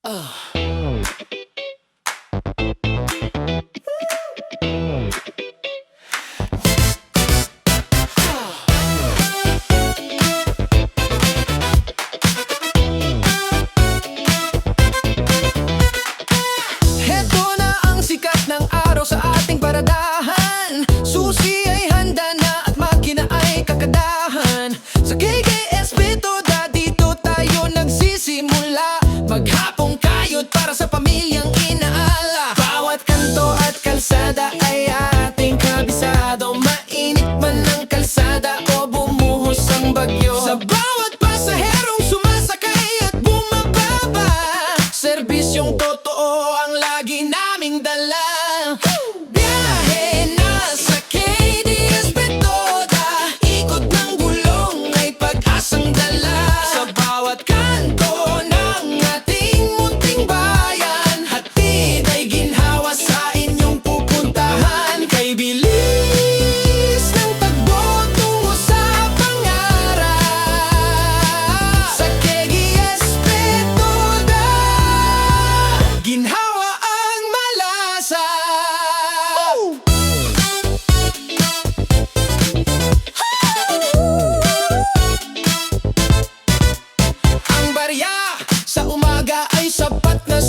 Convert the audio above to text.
Heto na ang sikat ng araw sa ating paradahan. Susi ay handa na at makina ay kakadahan. Sa KKSB Toda dito tayo nagsisimula. Maghapong kayod para sa pamilyang inaala. Bawat kanto at kalsada ay ating kabisado. Mainit man ang kalsada o bumuhos ang bagyo. Sa bawat pasaherong sumasakay at bumababa, serbisyong totoo ang lagi naming dala. Biyahe na sa KDSB Toda, ikot ng gulong ay pag-asang dala. Sa bawat kanto ng ating munting bayan, hatid ay ginhawa sa inyong pupuntahan. Kay bilis ng takbo tungo sa pangarap, sa KDSB Toda, ginhawa ang malasa. Ang barya sa umaga ay sapat na